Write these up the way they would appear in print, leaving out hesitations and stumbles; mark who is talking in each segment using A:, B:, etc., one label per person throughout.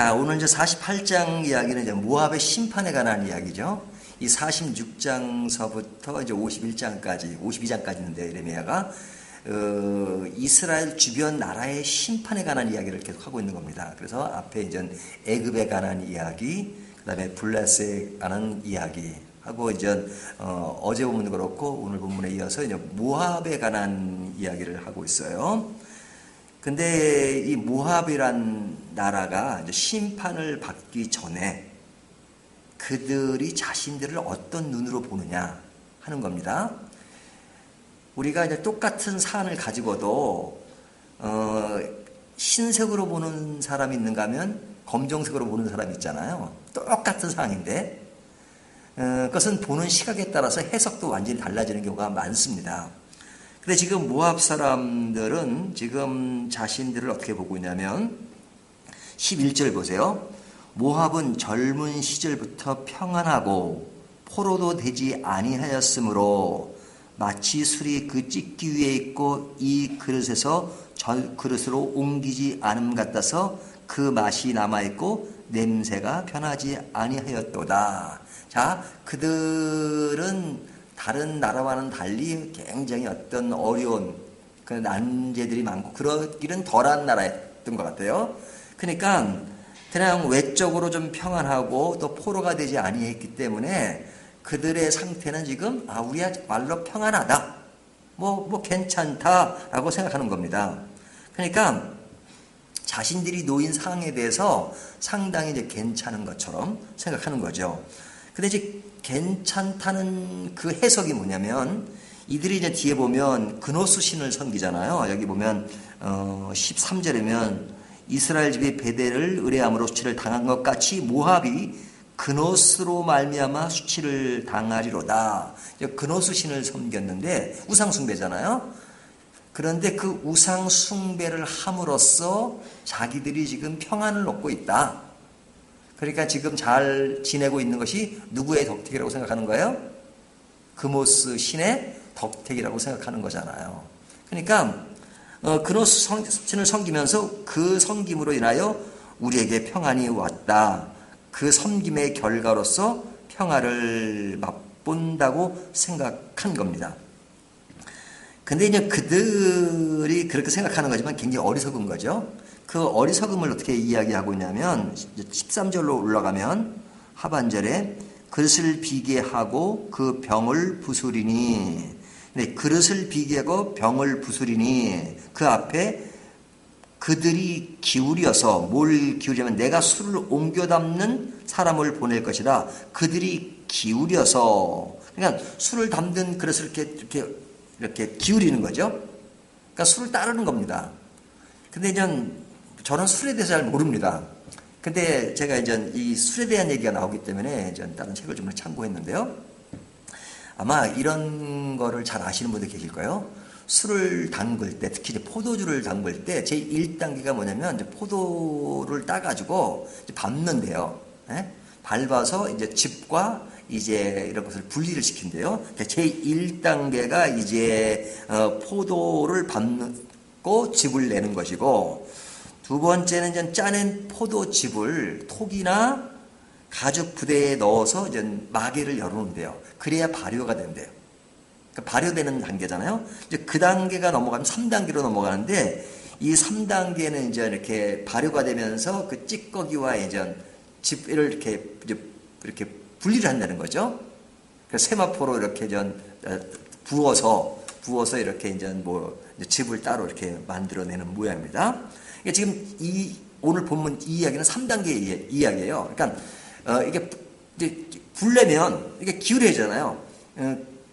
A: 자, 오늘 이제 48장 이야기는 이제 모압의 심판에 관한 이야기죠. 이 46장서부터 이제 51장까지, 52장까지 있는데, 예레미야가, 이스라엘 주변 나라의 심판에 관한 이야기를 계속 하고 있는 겁니다. 그래서 앞에 이제 애굽에 관한 이야기, 그 다음에 블레스에 관한 이야기, 하고 이제, 어제 본문도 그렇고, 오늘 본문에 이어서 이제 모압에 관한 이야기를 하고 있어요. 근데 이 모압이란 나라가 이제 심판을 받기 전에 그들이 자신들을 어떤 눈으로 보느냐 하는 겁니다. 우리가 이제 똑같은 사안을 가지고도 흰색으로 보는 사람이 있는가 하면 검정색으로 보는 사람이 있잖아요. 똑같은 사안인데 그것은 보는 시각에 따라서 해석도 완전히 달라지는 경우가 많습니다. 근데 지금 모압 사람들은 지금 자신들을 어떻게 보고 있냐면 11절 보세요. 모압은 젊은 시절부터 평안하고 포로도 되지 아니하였으므로 마치 술이 그 찢기 위에 있고 이 그릇에서 저 그릇으로 옮기지 않음 같아서 그 맛이 남아있고 냄새가 변하지 아니하였도다. 자, 그들은 다른 나라와는 달리 굉장히 어떤 어려운 그 난제들이 많고 그러기는 덜한 나라였던 것 같아요. 그러니까 그냥 외적으로 좀 평안하고 또 포로가 되지 아니했기 때문에 그들의 상태는 지금 우리야말로 평안하다. 뭐 괜찮다라고 생각하는 겁니다. 그러니까 자신들이 놓인 상황에 대해서 상당히 이제 괜찮은 것처럼 생각하는 거죠. 근데 이제 괜찮다는 그 해석이 뭐냐면 이들이 이제 뒤에 보면 그노스 신을 섬기잖아요. 여기 보면 13절이면 이스라엘 집이 베델을 의뢰함으로 수치를 당한 것 같이 모압이 그노스로 말미암아 수치를 당하리로다. 그노스 신을 섬겼는데 우상 숭배잖아요. 그런데 그 우상 숭배를 함으로써 자기들이 지금 평안을 얻고 있다. 그러니까 지금 잘 지내고 있는 것이 누구의 덕택이라고 생각하는 거예요? 그모스 신의 덕택이라고 생각하는 거잖아요. 그러니까 그노스 신을 섬기면서 그 섬김으로 인하여 우리에게 평안이 왔다. 그 섬김의 결과로서 평화를 맛본다고 생각한 겁니다. 근데 이제 그들이 그렇게 생각하는 거지만 굉장히 어리석은 거죠. 그 어리석음을 어떻게 이야기하고 있냐면 13절로 올라가면 하반절에 그릇을 비게 하고 그 병을 부수리니, 네, 그릇을 비게 하고 병을 부수리니 그 앞에 그들이 기울여서 뭘 기울이냐면 내가 술을 옮겨 담는 사람을 보낼 것이다. 그들이 기울여서 그러니까 술을 담는 그릇을 이렇게 기울이는 거죠. 그러니까 술을 따르는 겁니다. 근데 이제 저는 술에 대해서 잘 모릅니다. 근데 제가 이제 이 술에 대한 얘기가 나오기 때문에 이제 다른 책을 좀 참고했는데요. 아마 이런 거를 잘 아시는 분들 계실 거예요. 술을 담글 때, 특히 이제 포도주를 담글 때 제 1단계가 뭐냐면 이제 포도를 따가지고 이제 밟는데요. 예? 밟아서 이제 즙과 이제 이런 것을 분리를 시킨대요. 제 1단계가 이제 포도를 밟고 즙을 내는 것이고, 두 번째는 이제 짜낸 포도즙을 톡이나 가죽 부대에 넣어서 이제 마개를 열어놓는데요. 그래야 발효가 된대요. 그러니까 발효되는 단계잖아요. 이제 그 단계가 넘어가면 3단계로 넘어가는데 이 3단계는 이제 이렇게 발효가 되면서 그 찌꺼기와 이제 즙을 이렇게 분리를 한다는 거죠. 그래서 세마포로 이렇게 부어서 이렇게 이제 즙을 따로 이렇게 만들어내는 모양입니다. 그러니까 지금 오늘 본문 이 이야기는 3단계 이야기예요. 그러니까 이게 이제 불려면 이게 기울여지잖아요.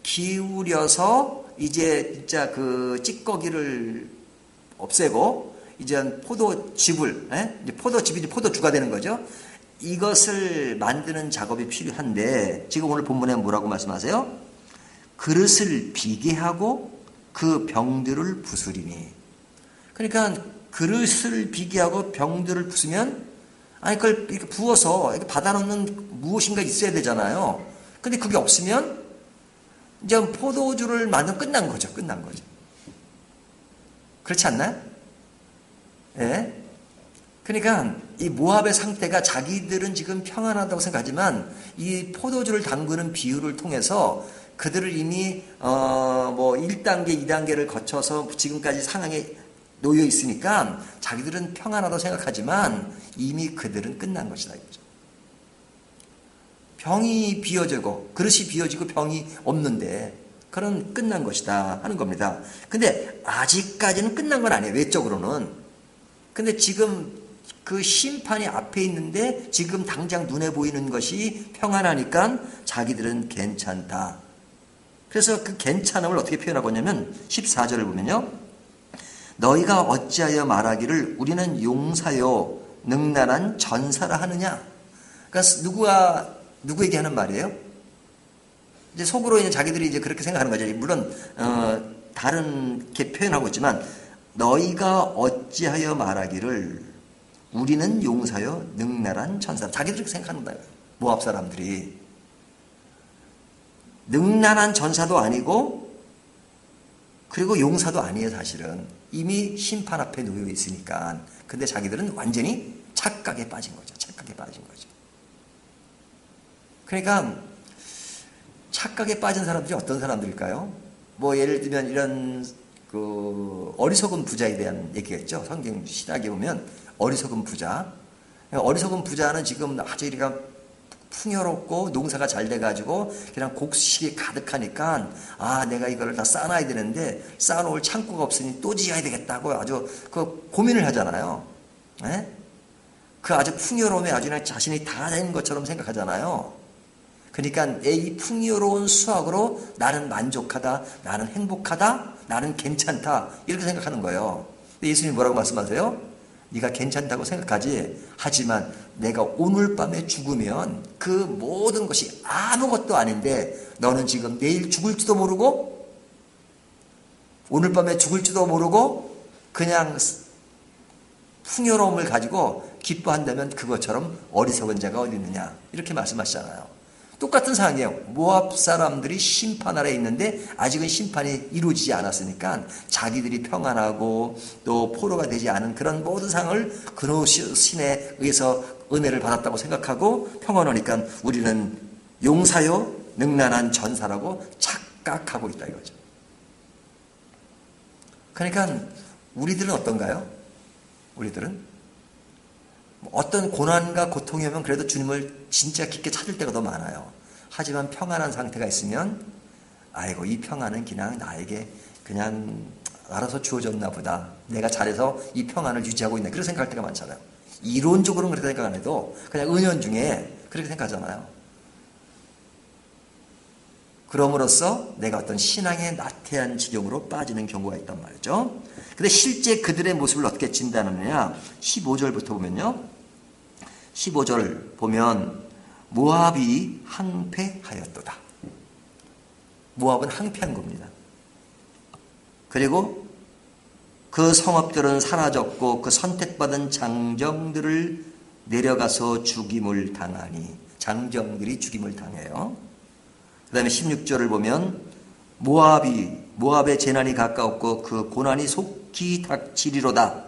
A: 기울여서 이제 진짜 그 찌꺼기를 없애고 이제 포도즙을 이제 포도즙이 이제 포도주가 되는 거죠. 이것을 만드는 작업이 필요한데 지금 오늘 본문에 뭐라고 말씀하세요? 그릇을 비게 하고 그 병들을 부수리니. 그러니까 그릇을 비게 하고 병들을 부수면 그걸 이렇게 부어서 이렇게 받아놓는 무엇인가 있어야 되잖아요. 근데 그게 없으면 이제 포도주를 만들면 끝난 거죠. 그렇지 않나요? 예? 그러니까 이 모압의 상태가 자기들은 지금 평안하다고 생각하지만 이 포도주를 담그는 비유를 통해서 그들을 이미 뭐 1단계, 2단계를 거쳐서 지금까지 상황에 놓여 있으니까 자기들은 평안하다고 생각하지만 이미 그들은 끝난 것이다 이거죠. 병이 비어지고 그릇이 비어지고 병이 없는데 그런 끝난 것이다 하는 겁니다. 근데 아직까지는 끝난 건 아니에요. 외적으로는. 근데 지금 그 심판이 앞에 있는데 지금 당장 눈에 보이는 것이 평안하니까 자기들은 괜찮다. 그래서 그 괜찮음을 어떻게 표현하고 있냐면 14절을 보면요. 너희가 어찌하여 말하기를 우리는 용사요 능란한 전사라 하느냐. 그러니까 누구에게 하는 말이에요? 이제 속으로 이제 자기들이 이제 그렇게 생각하는 거죠. 물론 다른 게 표현하고 있지만 너희가 어찌하여 말하기를 우리는 용사요 능란한 전사. 자기들이 그렇게 생각하는 거예요. 모압 사람들이. 능란한 전사도 아니고 그리고 용사도 아니에요. 사실은. 이미 심판 앞에 놓여 있으니까. 근데 자기들은 완전히 착각에 빠진 거죠. 착각에 빠진 거죠. 그러니까 착각에 빠진 사람들이 어떤 사람들일까요? 뭐 예를 들면 이런 그 어리석은 부자에 대한 얘기가 있죠. 성경 신학에 보면 어리석은 부자. 어리석은 부자는 지금 아주 우리가 풍요롭고 농사가 잘 돼가지고 그냥 곡식이 가득하니까 아 내가 이거를 다 쌓아놔야 되는데 쌓아놓을 창고가 없으니 또 지어야 되겠다고 아주 그 고민을 하잖아요. 네? 그 아주 풍요로움에 아주 그냥 자신이 다 된 것처럼 생각하잖아요. 그러니까 이 풍요로운 수확으로 나는 만족하다, 나는 행복하다, 나는 괜찮다 이렇게 생각하는 거예요. 근데 예수님이 뭐라고 말씀하세요? 네가 괜찮다고 생각하지. 하지만 내가 오늘 밤에 죽으면 그 모든 것이 아무것도 아닌데 너는 지금 내일 죽을지도 모르고 오늘 밤에 죽을지도 모르고 그냥 풍요로움을 가지고 기뻐한다면 그것처럼 어리석은 자가 어디 있느냐 이렇게 말씀하시잖아요. 똑같은 상황이에요. 모압 사람들이 심판 아래에 있는데 아직은 심판이 이루어지지 않았으니까 자기들이 평안하고 또 포로가 되지 않은 그런 모든 상을 그노신에 의해서 은혜를 받았다고 생각하고 평안하니까 우리는 용사요 능란한 전사라고 착각하고 있다 이거죠. 그러니까 우리들은 어떤가요? 우리들은 어떤 고난과 고통이 오면 그래도 주님을 진짜 깊게 찾을 때가 더 많아요. 하지만 평안한 상태가 있으면 아이고 이 평안은 그냥 나에게 그냥 알아서 주어졌나 보다. 내가 잘해서 이 평안을 유지하고 있네. 그렇게 생각할 때가 많잖아요. 이론적으로는 그렇게 생각 안 해도 그냥 은연중에 그렇게 생각하잖아요. 그럼으로써 내가 어떤 신앙의 나태한 지경으로 빠지는 경우가 있단 말이죠. 근데 실제 그들의 모습을 어떻게 진단하느냐? 15절부터 보면요. 15절 보면 모압이 항폐하였도다. 모압은 항폐한 겁니다. 그리고 그 성읍들은 사라졌고 그 선택받은 장정들을 내려가서 죽임을 당하니 장정들이 죽임을 당해요. 그 다음에 16절을 보면 모압의 재난이 가까웠고 그 고난이 속히 닥치리로다.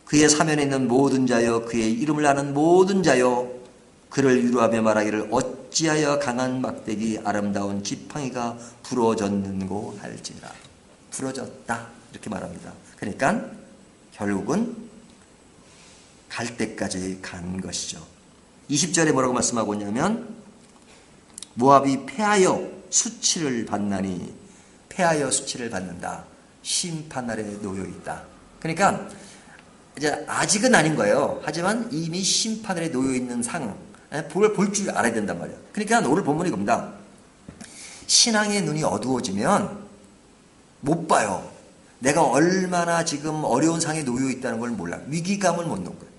A: 그의 사면에 있는 모든 자여 그의 이름을 아는 모든 자여 그를 위로하며 말하기를 어찌하여 강한 막대기 아름다운 지팡이가 부러졌는고 할지라. 부러졌다 이렇게 말합니다. 그러니까 결국은 갈 때까지 간 것이죠. 20절에 뭐라고 말씀하고 있냐면 모압이 패하여 수치를 받나니 패하여 수치를 받는다. 심판 아래 놓여 있다. 그러니까 이제 아직은 아닌 거예요. 하지만 이미 심판 아래 놓여 있는 상황, 볼 줄 알아야 된단 말이에요. 그러니까 오늘 본문이 겁니다. 신앙의 눈이 어두워지면 못 봐요. 내가 얼마나 지금 어려운 상황에 놓여 있다는 걸 몰라. 위기감을 못 놓은 거예요.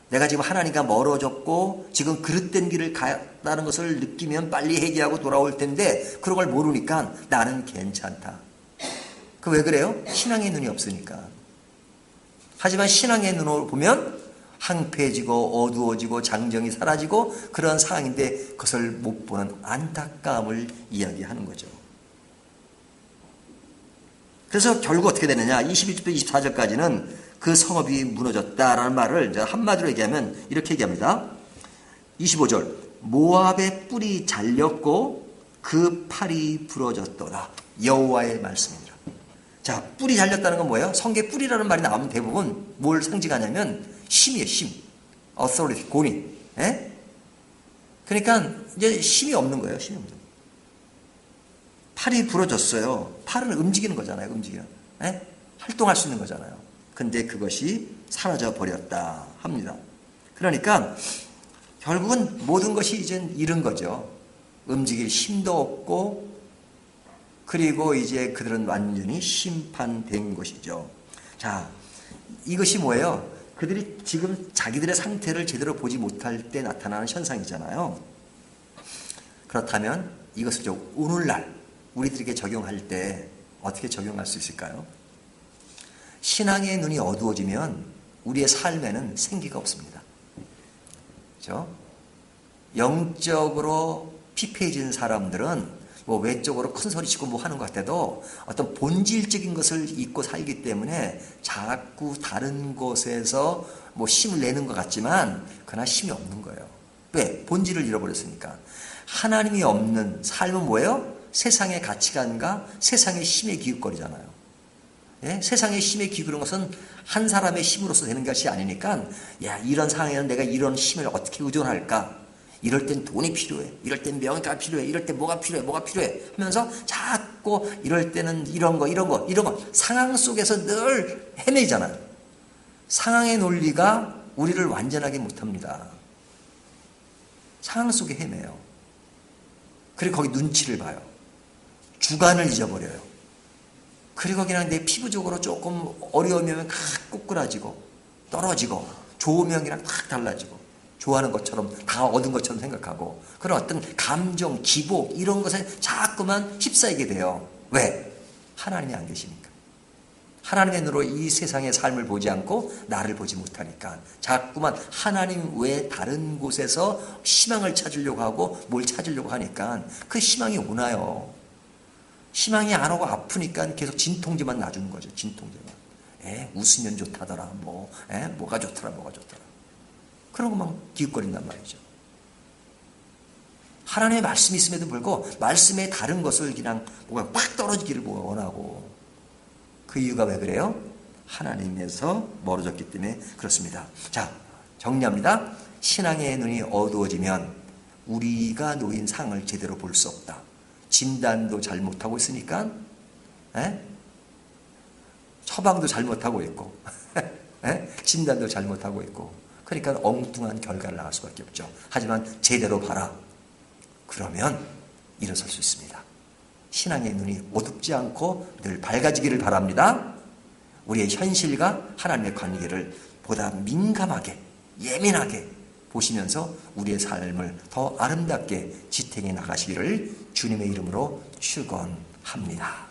A: 내가 지금 하나님과 멀어졌고 지금 그릇된 길을 갔다는 것을 느끼면 빨리 회개하고 돌아올 텐데 그런 걸 모르니까 나는 괜찮다. 그 왜 그래요? 신앙의 눈이 없으니까. 하지만 신앙의 눈으로 보면 항폐해지고 어두워지고 장정이 사라지고 그런 상황인데 그것을 못 보는 안타까움을 이야기하는 거죠. 그래서 결국 어떻게 되느냐? 21절부터 24절까지는 그 성읍이 무너졌다라는 말을 이제 한마디로 얘기하면 이렇게 얘기합니다. 25절 모압의 뿔이 잘렸고 그 팔이 부러졌도다. 여호와의 말씀입니다. 자, 뿔이 잘렸다는 건 뭐예요? 성경에 뿔이라는 말이 나오면 대부분 뭘 상징하냐면 힘이에요. 힘. authority, 권위. 예? 그러니까 이제 힘이 없는 거예요. 힘이 없는 거예요. 팔이 부러졌어요. 팔은 움직이는 거잖아요. 움직이는. 예? 활동할 수 있는 거잖아요. 근데 그것이 사라져 버렸다 합니다. 그러니까 결국은 모든 것이 이젠 잃은 거죠. 움직일 힘도 없고, 그리고 이제 그들은 완전히 심판된 것이죠. 자, 이것이 뭐예요? 그들이 지금 자기들의 상태를 제대로 보지 못할 때 나타나는 현상이잖아요. 그렇다면 이것을 좀 오늘날 우리들에게 적용할 때 어떻게 적용할 수 있을까요? 신앙의 눈이 어두워지면 우리의 삶에는 생기가 없습니다. 그렇죠? 영적으로 피폐해진 사람들은 뭐 외적으로 큰 소리 치고 뭐 하는 것 같아도 어떤 본질적인 것을 잊고 살기 때문에 자꾸 다른 곳에서 뭐 힘을 내는 것 같지만 그러나 힘이 없는 거예요. 왜? 본질을 잃어버렸으니까. 하나님이 없는 삶은 뭐예요? 세상의 가치관과 세상의 힘에 기웃거리잖아요. 예? 세상의 힘에 기울이는 것은 한 사람의 힘으로서 되는 것이 아니니까, 야, 이런 상황에는 내가 이런 힘을 어떻게 의존할까? 이럴 땐 돈이 필요해. 이럴 땐 명예가 필요해. 이럴 땐 뭐가 필요해. 하면서 자꾸 이럴 때는 이런 거. 상황 속에서 늘 헤매잖아요. 상황의 논리가 우리를 완전하게 못합니다. 상황 속에 헤매요. 그리고 거기 눈치를 봐요. 주관을 잊어버려요. 그리고 그냥 내 피부적으로 조금 어려움이 오면 꼬꾸라지고 떨어지고 좋으면 그냥 탁 달라지고 좋아하는 것처럼 다 얻은 것처럼 생각하고 그런 어떤 감정, 기복 이런 것에 자꾸만 휩싸이게 돼요. 왜? 하나님이 안 계시니까. 하나님의 눈으로 이 세상의 삶을 보지 않고 나를 보지 못하니까 자꾸만 하나님 외에 다른 곳에서 희망을 찾으려고 하고 뭘 찾으려고 하니까 그 희망이 오나요? 희망이 안 오고 아프니까 계속 진통제만 놔주는 거죠. 진통제만. 웃으면 좋다더라. 뭐가 좋더라. 그러고 막 기웃거린단 말이죠. 하나님의 말씀이 있음에도 불구하고 말씀에 다른 것을 그냥 뭐가 팍 떨어지기를 원하고 그 이유가 왜 그래요? 하나님에서 멀어졌기 때문에 그렇습니다. 자, 정리합니다. 신앙의 눈이 어두워지면 우리가 놓인 상을 제대로 볼 수 없다. 진단도 잘못하고 있으니까 처방도 잘못하고 있고 진단도 잘못하고 있고 그러니까 엉뚱한 결과를 나갈 수밖에 없죠. 하지만 제대로 봐라. 그러면 일어설 수 있습니다. 신앙의 눈이 어둡지 않고 늘 밝아지기를 바랍니다. 우리의 현실과 하나님의 관계를 보다 민감하게 예민하게 보시면서 우리의 삶을 더 아름답게 지탱해 나가시기를 주님의 이름으로 축원합니다.